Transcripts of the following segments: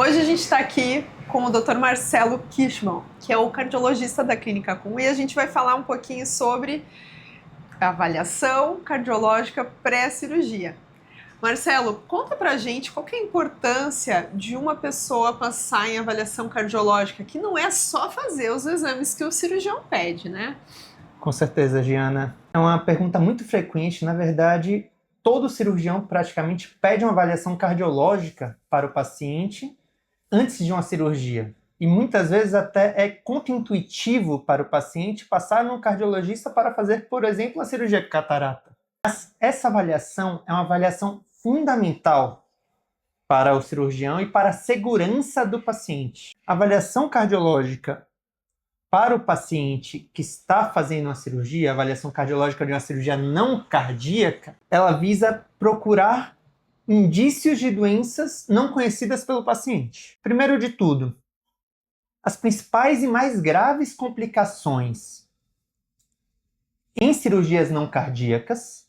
Hoje a gente está aqui com o Dr. Marcelo Kishman, que é o cardiologista da Clínica Com, e a gente vai falar um pouquinho sobre a avaliação cardiológica pré-cirurgia. Marcelo, conta pra gente qual que é a importância de uma pessoa passar em avaliação cardiológica, que não é só fazer os exames que o cirurgião pede, né? Com certeza, Giana. É uma pergunta muito frequente. Na verdade, todo cirurgião praticamente pede uma avaliação cardiológica para o paciente antes de uma cirurgia. E muitas vezes até é contraintuitivo para o paciente passar num cardiologista para fazer, por exemplo, a cirurgia de catarata. Mas essa avaliação é uma avaliação fundamental para o cirurgião e para a segurança do paciente. A avaliação cardiológica para o paciente que está fazendo uma cirurgia, a avaliação cardiológica de uma cirurgia não cardíaca, ela visa procurar indícios de doenças não conhecidas pelo paciente. Primeiro de tudo, as principais e mais graves complicações em cirurgias não cardíacas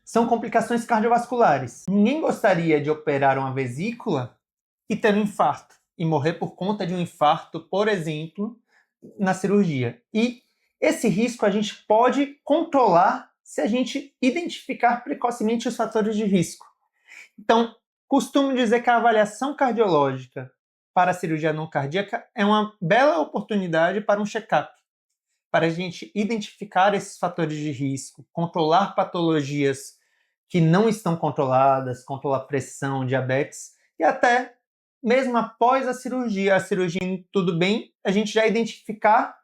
são complicações cardiovasculares. Ninguém gostaria de operar uma vesícula e ter um infarto, e morrer por conta de um infarto, por exemplo, na cirurgia. E esse risco a gente pode controlar se a gente identificar precocemente os fatores de risco. Então, costumo dizer que a avaliação cardiológica para a cirurgia não cardíaca é uma bela oportunidade para um check-up, para a gente identificar esses fatores de risco, controlar patologias que não estão controladas, controlar pressão, diabetes, e até mesmo após a cirurgia indo tudo bem, a gente já identificar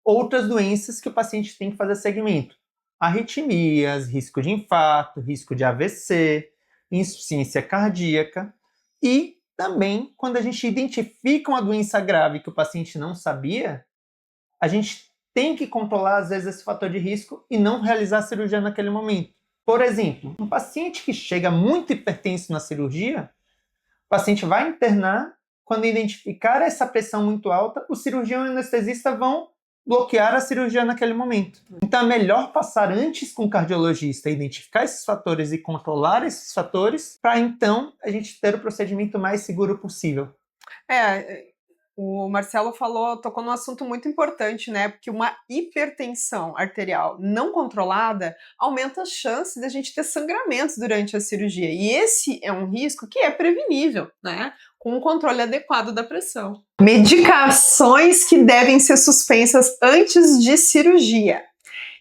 outras doenças que o paciente tem que fazer segmento. Arritmias, risco de infarto, risco de AVC, insuficiência cardíaca. E também, quando a gente identifica uma doença grave que o paciente não sabia, a gente tem que controlar, às vezes, esse fator de risco e não realizar a cirurgia naquele momento. Por exemplo, um paciente que chega muito hipertenso na cirurgia, o paciente vai internar, quando identificar essa pressão muito alta, o cirurgião e o anestesista vão bloquear a cirurgia naquele momento. Então é melhor passar antes com o cardiologista, identificar esses fatores e controlar esses fatores, para então a gente ter o procedimento mais seguro possível. O Marcelo tocou num assunto muito importante, né? Porque uma hipertensão arterial não controlada aumenta as chances da gente ter sangramentos durante a cirurgia. E esse é um risco que é prevenível, né? Com o controle adequado da pressão. Medicações que devem ser suspensas antes de cirurgia.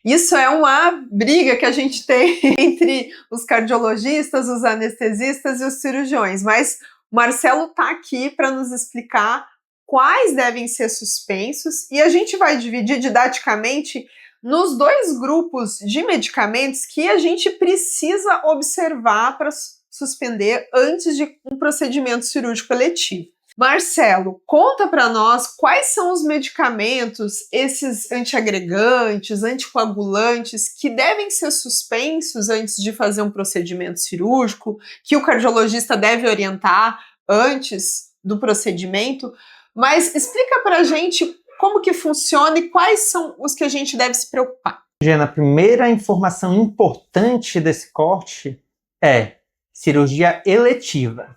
Isso é uma briga que a gente tem entre os cardiologistas, os anestesistas e os cirurgiões. Mas o Marcelo está aqui para nos explicar quais devem ser suspensos, e a gente vai dividir didaticamente nos dois grupos de medicamentos que a gente precisa observar para suspender antes de um procedimento cirúrgico eletivo. Marcelo, conta para nós quais são os medicamentos, esses antiagregantes, anticoagulantes, que devem ser suspensos antes de fazer um procedimento cirúrgico, que o cardiologista deve orientar antes do procedimento. Mas explica pra gente como que funciona e quais são os que a gente deve se preocupar. Giana, a primeira informação importante desse corte é cirurgia eletiva.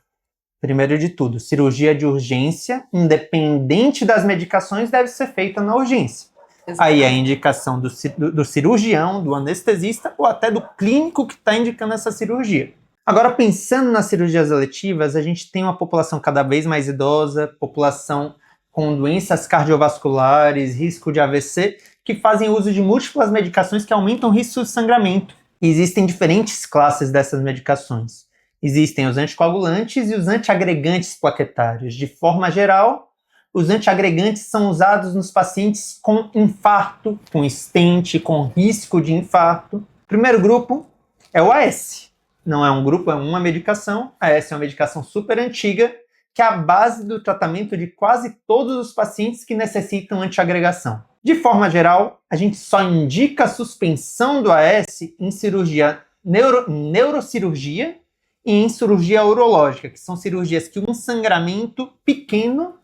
Primeiro de tudo, cirurgia de urgência, independente das medicações, deve ser feita na urgência. Exatamente. Aí é a indicação do cirurgião, do anestesista ou até do clínico que está indicando essa cirurgia. Agora, pensando nas cirurgias eletivas, a gente tem uma população cada vez mais idosa, população com doenças cardiovasculares, risco de AVC, que fazem uso de múltiplas medicações que aumentam o risco de sangramento. Existem diferentes classes dessas medicações. Existem os anticoagulantes e os antiagregantes plaquetários. De forma geral, os antiagregantes são usados nos pacientes com infarto, com stent, com risco de infarto. O primeiro grupo é o AS. Não é um grupo, é uma medicação. Essa é uma medicação super antiga, que é a base do tratamento de quase todos os pacientes que necessitam antiagregação. De forma geral, a gente só indica a suspensão do AS em cirurgia neurocirurgia e em cirurgia urológica, que são cirurgias que um sangramento pequeno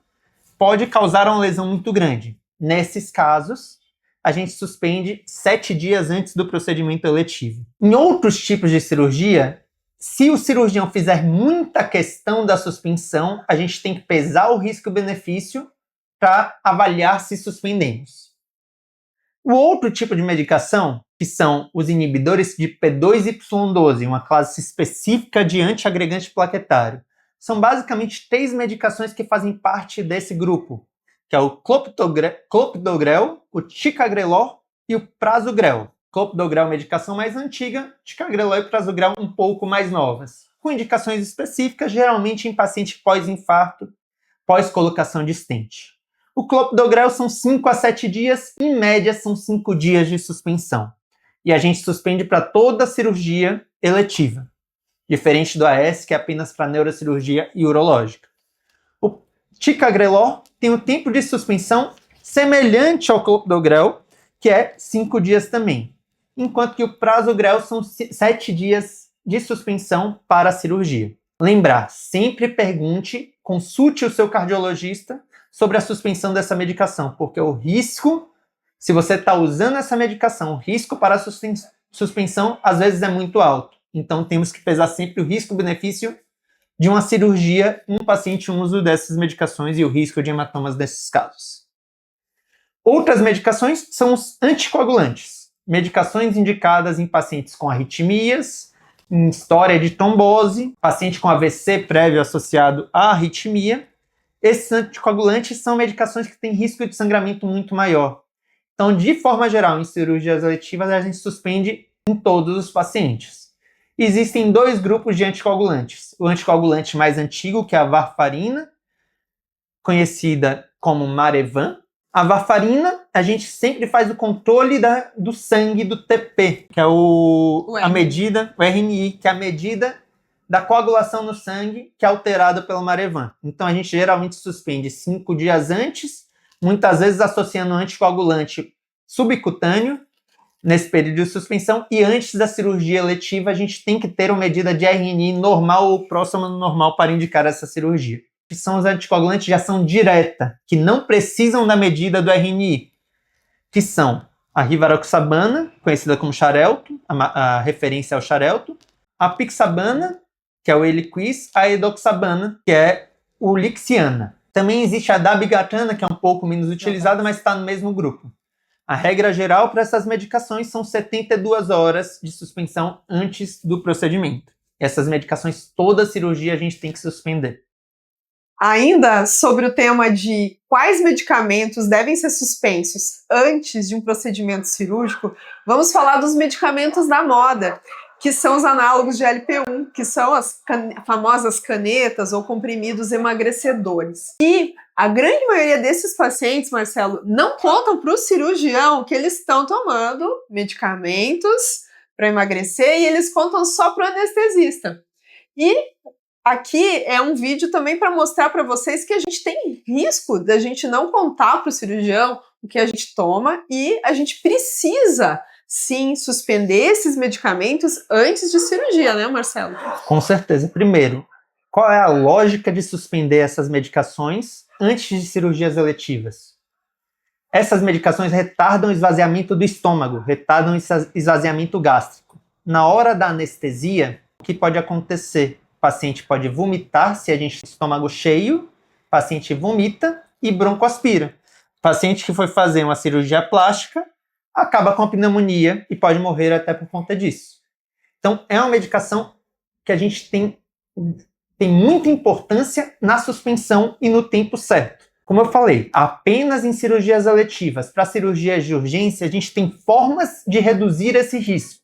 pode causar uma lesão muito grande. Nesses casos, a gente suspende 7 dias antes do procedimento eletivo. Em outros tipos de cirurgia, Se o cirurgião fizer muita questão da suspensão, a gente tem que pesar o risco e o benefício para avaliar se suspendemos. O outro tipo de medicação, que são os inibidores de P2Y12, uma classe específica de antiagregante plaquetário, são basicamente 3 medicações que fazem parte desse grupo, que é o clopidogrel, o ticagrelor e o prasugrel. Clopidogrel é a medicação mais antiga, ticagrelor e prasugrel um pouco mais novas, com indicações específicas, geralmente em paciente pós-infarto, pós-colocação de stent. O clopidogrel são 5 a 7 dias, em média são 5 dias de suspensão. E a gente suspende para toda cirurgia eletiva, diferente do AS, que é apenas para neurocirurgia e urológica. O ticagrelor tem um tempo de suspensão semelhante ao clopidogrel, que é 5 dias também, enquanto que o prasugrel são 7 dias de suspensão para a cirurgia. Lembrar, sempre pergunte, consulte o seu cardiologista sobre a suspensão dessa medicação, porque o risco, se você está usando essa medicação, o risco para a suspensão às vezes é muito alto. Então temos que pesar sempre o risco-benefício de uma cirurgia em um paciente um uso dessas medicações e o risco de hematomas nesses casos. Outras medicações são os anticoagulantes, medicações indicadas em pacientes com arritmias, em história de trombose, paciente com AVC prévio associado à arritmia. Esses anticoagulantes são medicações que têm risco de sangramento muito maior. Então, de forma geral, em cirurgias eletivas, a gente suspende em todos os pacientes. Existem 2 grupos de anticoagulantes. O anticoagulante mais antigo, que é a varfarina, conhecida como Marevan. A varfarina, a gente sempre faz o controle do sangue do TP, que é a medida, o RNI, que é a medida da coagulação no sangue, que é alterada pelo Marevan. Então a gente geralmente suspende 5 dias antes, muitas vezes associando anticoagulante subcutâneo nesse período de suspensão, e antes da cirurgia eletiva a gente tem que ter uma medida de RNI normal ou próxima do normal para indicar essa cirurgia. Que são os anticoagulantes de ação direta, que não precisam da medida do RNI, que são a rivaroxabana, conhecida como Xarelto, a referência ao Xarelto, a pixabana, que é o Eliquis, a edoxabana, que é o Lixiana. Também existe a dabigatran, que é um pouco menos utilizada, mas está no mesmo grupo. A regra geral para essas medicações são 72 horas de suspensão antes do procedimento. Essas medicações, toda cirurgia a gente tem que suspender. Ainda sobre o tema de quais medicamentos devem ser suspensos antes de um procedimento cirúrgico, vamos falar dos medicamentos da moda, que são os análogos de LP1, que são as famosas canetas ou comprimidos emagrecedores. E a grande maioria desses pacientes, Marcelo, não contam para o cirurgião que eles estão tomando medicamentos para emagrecer e eles contam só para o anestesista. E aqui é um vídeo também para mostrar para vocês que a gente tem risco da gente não contar para o cirurgião o que a gente toma e a gente precisa sim suspender esses medicamentos antes de cirurgia, né, Marcelo? Com certeza. Primeiro, qual é a lógica de suspender essas medicações antes de cirurgias eletivas? Essas medicações retardam o esvaziamento do estômago, retardam o esvaziamento gástrico. Na hora da anestesia, o que pode acontecer? O paciente pode vomitar se a gente tem estômago cheio, o paciente vomita e broncoaspira. O paciente que foi fazer uma cirurgia plástica acaba com a pneumonia e pode morrer até por conta disso. Então, é uma medicação que a gente tem muita importância na suspensão e no tempo certo. Como eu falei, apenas em cirurgias eletivas. Para cirurgias de urgência, a gente tem formas de reduzir esse risco.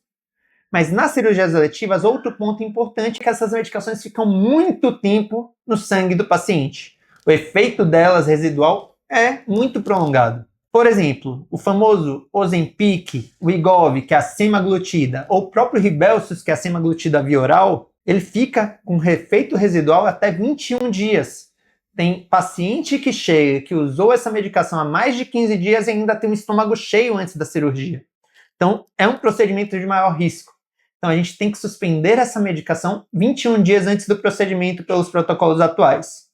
Mas nas cirurgias eletivas, outro ponto importante é que essas medicações ficam muito tempo no sangue do paciente. O efeito delas residual é muito prolongado. Por exemplo, o famoso Ozempic, o Wegovy, que é a semaglutida, ou o próprio Rybelsus, que é a semaglutida via oral, ele fica com efeito residual até 21 dias. Tem paciente que chega, que usou essa medicação há mais de 15 dias e ainda tem um estômago cheio antes da cirurgia. Então, é um procedimento de maior risco. Então, a gente tem que suspender essa medicação 21 dias antes do procedimento pelos protocolos atuais.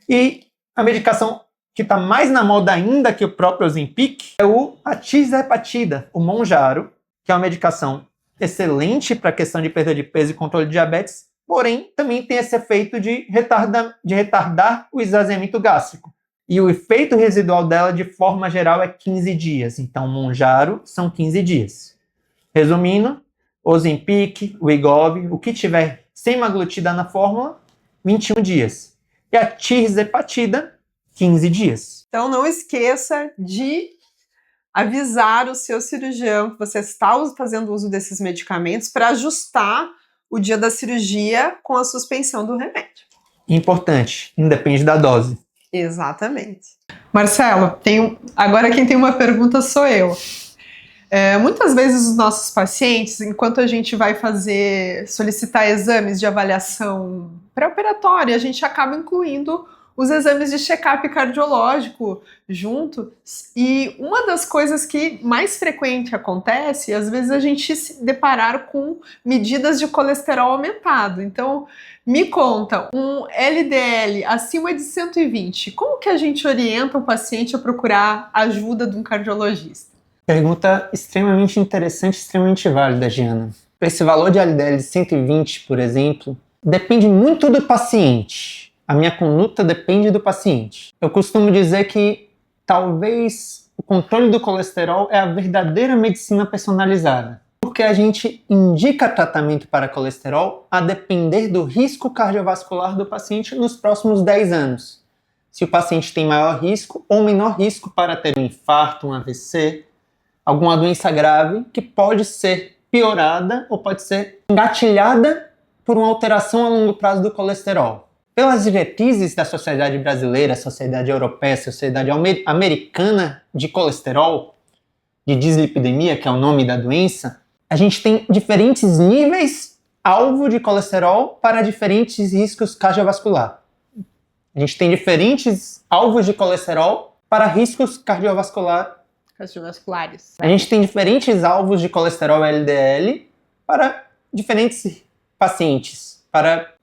E a medicação que está mais na moda ainda que o próprio Ozempic é a tirzepatida, o Mounjaro, que é uma medicação excelente para a questão de perda de peso e controle de diabetes, porém também tem esse efeito de retardar o esvaziamento gástrico. E o efeito residual dela, de forma geral, é 15 dias. Então, Mounjaro são 15 dias. Resumindo, Ozempic, Wegovy, o que tiver semaglutida na fórmula, 21 dias. E a tirzepatida, 15 dias. Então, não esqueça de avisar o seu cirurgião que você está fazendo uso desses medicamentos para ajustar o dia da cirurgia com a suspensão do remédio. Importante, independe da dose. Exatamente. Marcelo, agora quem tem uma pergunta sou eu. Muitas vezes os nossos pacientes, enquanto a gente vai solicitar exames de avaliação pré-operatória, a gente acaba incluindo os exames de check-up cardiológico junto. E uma das coisas que mais frequente acontece, às vezes a gente se deparar com medidas de colesterol aumentado. Então, me conta, um LDL acima de 120, como que a gente orienta o paciente a procurar a ajuda de um cardiologista? Pergunta extremamente interessante, extremamente válida, Giana. Esse valor de LDL de 120, por exemplo, depende muito do paciente. A minha conduta depende do paciente. Eu costumo dizer que talvez o controle do colesterol é a verdadeira medicina personalizada, porque a gente indica tratamento para colesterol a depender do risco cardiovascular do paciente nos próximos 10 anos. Se o paciente tem maior risco ou menor risco para ter um infarto, um AVC, alguma doença grave que pode ser piorada ou pode ser engatilhada por uma alteração a longo prazo do colesterol. Pelas diretrizes da Sociedade Brasileira, Sociedade Europeia, Sociedade Americana de Colesterol, de dislipidemia, que é o nome da doença, a gente tem diferentes níveis alvo de colesterol para diferentes riscos cardiovasculares. A gente tem diferentes alvos de colesterol para riscos cardiovasculares. A gente tem diferentes alvos de colesterol LDL para diferentes pacientes.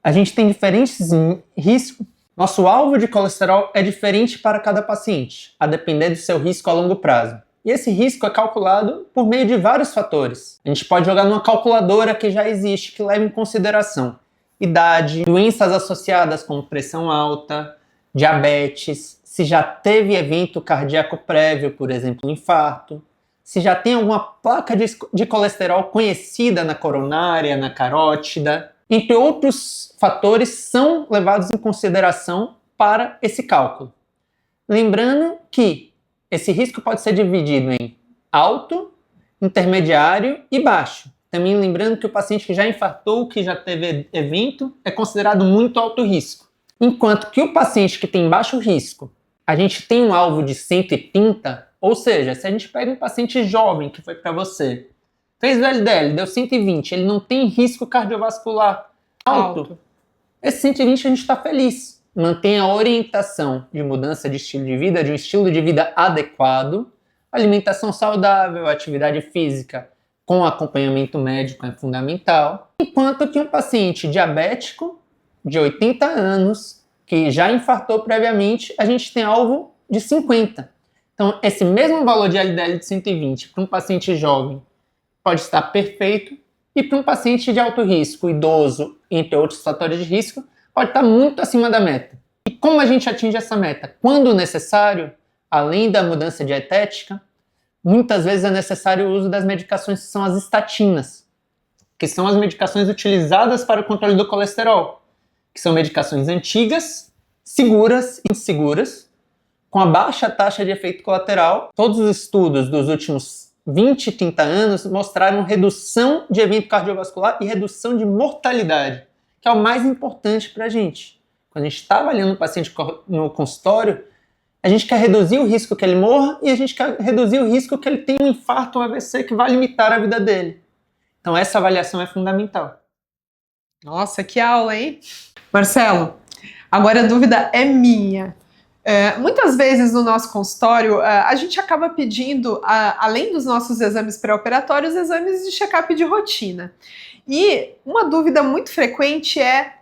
A gente tem diferentes riscos. Nosso alvo de colesterol é diferente para cada paciente, a depender do seu risco a longo prazo. E esse risco é calculado por meio de vários fatores. A gente pode jogar numa calculadora que já existe, que leva em consideração idade, doenças associadas como pressão alta, diabetes, se já teve evento cardíaco prévio, por exemplo, infarto, se já tem alguma placa de colesterol conhecida na coronária, na carótida, entre outros fatores são levados em consideração para esse cálculo. Lembrando que esse risco pode ser dividido em alto, intermediário e baixo. Também lembrando que o paciente que já infartou, que já teve evento, é considerado muito alto risco. Enquanto que o paciente que tem baixo risco, a gente tem um alvo de 130, ou seja, se a gente pega um paciente jovem que foi para você, fez o LDL, deu 120, ele não tem risco cardiovascular alto. Esse 120 a gente está feliz. Mantém a orientação de mudança de estilo de vida, de um estilo de vida adequado, alimentação saudável, atividade física com acompanhamento médico é fundamental. Enquanto que um paciente diabético de 80 anos, que já infartou previamente, a gente tem alvo de 50. Então, esse mesmo valor de LDL de 120 para um paciente jovem pode estar perfeito, e para um paciente de alto risco, idoso, entre outros fatores de risco, pode estar muito acima da meta. E como a gente atinge essa meta? Quando necessário, além da mudança dietética, muitas vezes é necessário o uso das medicações que são as estatinas, que são as medicações utilizadas para o controle do colesterol, que são medicações antigas, seguras e inseguras, com a baixa taxa de efeito colateral. Todos os estudos dos últimos 20, 30 anos mostraram redução de evento cardiovascular e redução de mortalidade, que é o mais importante para a gente. Quando a gente está avaliando o paciente no consultório, a gente quer reduzir o risco que ele morra e a gente quer reduzir o risco que ele tenha um infarto ou um AVC que vai limitar a vida dele. Então essa avaliação é fundamental. Nossa, que aula, hein? Marcelo, agora a dúvida é minha. Muitas vezes no nosso consultório, a gente acaba pedindo, além dos nossos exames pré-operatórios, exames de check-up de rotina. E uma dúvida muito frequente é,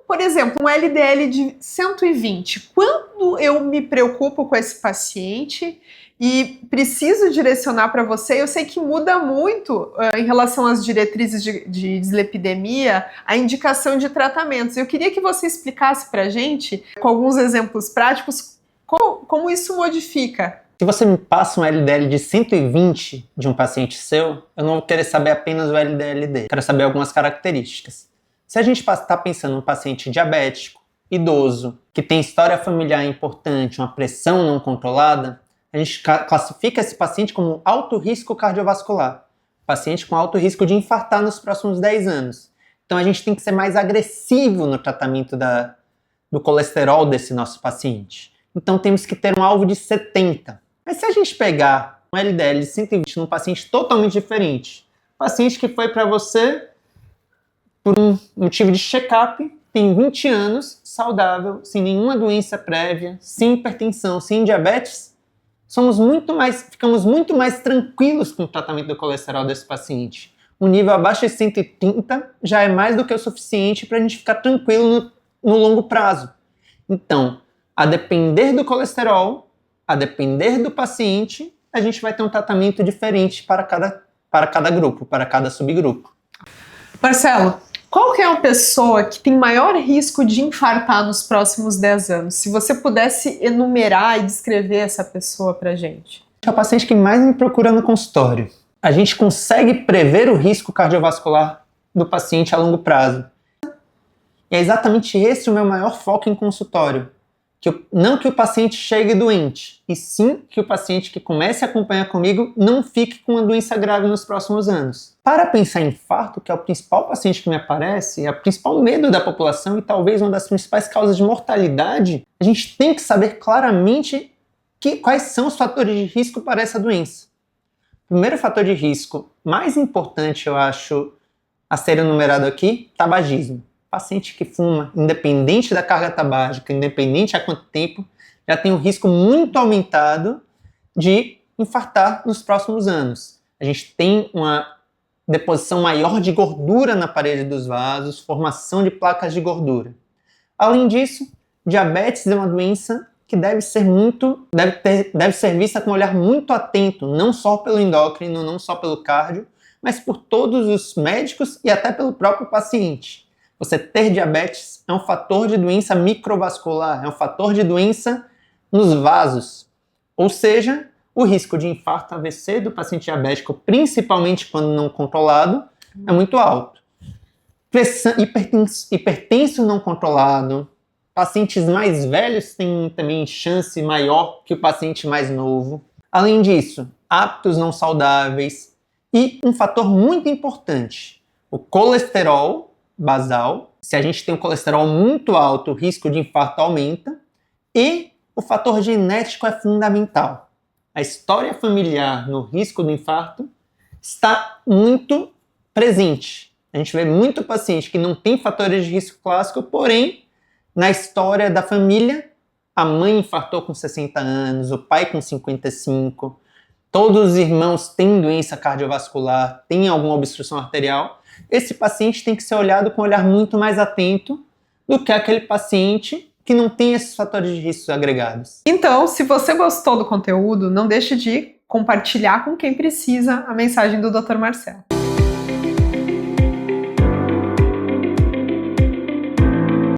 por exemplo, um LDL de 120. Quando eu me preocupo com esse paciente e preciso direcionar para você. Eu sei que muda muito em relação às diretrizes de dislipidemia, a indicação de tratamentos. Eu queria que você explicasse para a gente, com alguns exemplos práticos, como isso modifica. Se você me passa um LDL de 120 de um paciente seu, eu não vou querer saber apenas o LDL dele, quero saber algumas características. Se a gente está pensando em um paciente diabético, idoso, que tem história familiar importante, uma pressão não controlada, a gente classifica esse paciente como alto risco cardiovascular, paciente com alto risco de infartar nos próximos 10 anos. Então a gente tem que ser mais agressivo no tratamento do colesterol desse nosso paciente. Então temos que ter um alvo de 70. Mas se a gente pegar um LDL de 120 num paciente totalmente diferente, paciente que foi para você por um motivo de check-up, tem 20 anos, saudável, sem nenhuma doença prévia, sem hipertensão, sem diabetes, ficamos muito mais tranquilos com o tratamento do colesterol desse paciente. Um nível abaixo de 130 já é mais do que o suficiente para a gente ficar tranquilo no longo prazo. Então, a depender do colesterol, a depender do paciente, a gente vai ter um tratamento diferente para cada grupo, para cada subgrupo. Marcelo, qual que é a pessoa que tem maior risco de infartar nos próximos 10 anos? Se você pudesse enumerar e descrever essa pessoa pra gente. É o paciente que mais me procura no consultório. A gente consegue prever o risco cardiovascular do paciente a longo prazo. E é exatamente esse o meu maior foco em consultório. Não que o paciente chegue doente, e sim que o paciente que comece a acompanhar comigo não fique com uma doença grave nos próximos anos. Para pensar em infarto, que é o principal paciente que me aparece, é o principal medo da população e talvez uma das principais causas de mortalidade, a gente tem que saber claramente quais são os fatores de risco para essa doença. O primeiro fator de risco mais importante, eu acho, a ser enumerado aqui, tabagismo. Paciente que fuma, independente da carga tabágica, independente há quanto tempo, já tem um risco muito aumentado de infartar nos próximos anos. A gente tem uma deposição maior de gordura na parede dos vasos, formação de placas de gordura. Além disso, diabetes é uma doença que deve ser vista com um olhar muito atento, não só pelo endócrino, não só pelo cardio, mas por todos os médicos e até pelo próprio paciente. Você ter diabetes é um fator de doença microvascular, é um fator de doença nos vasos. Ou seja, o risco de infarto AVC do paciente diabético, principalmente quando não controlado, é muito alto. Hipertenso não controlado, pacientes mais velhos têm também chance maior que o paciente mais novo. Além disso, hábitos não saudáveis e um fator muito importante, o colesterol basal. Se a gente tem um colesterol muito alto, o risco de infarto aumenta. E o fator genético é fundamental. A história familiar no risco do infarto está muito presente. A gente vê muito paciente que não tem fatores de risco clássico, porém, na história da família, a mãe infartou com 60 anos, o pai com 55, todos os irmãos têm doença cardiovascular, têm alguma obstrução arterial. Esse paciente tem que ser olhado com um olhar muito mais atento do que aquele paciente que não tem esses fatores de risco agregados. Então, se você gostou do conteúdo, não deixe de compartilhar com quem precisa a mensagem do Dr. Marcelo.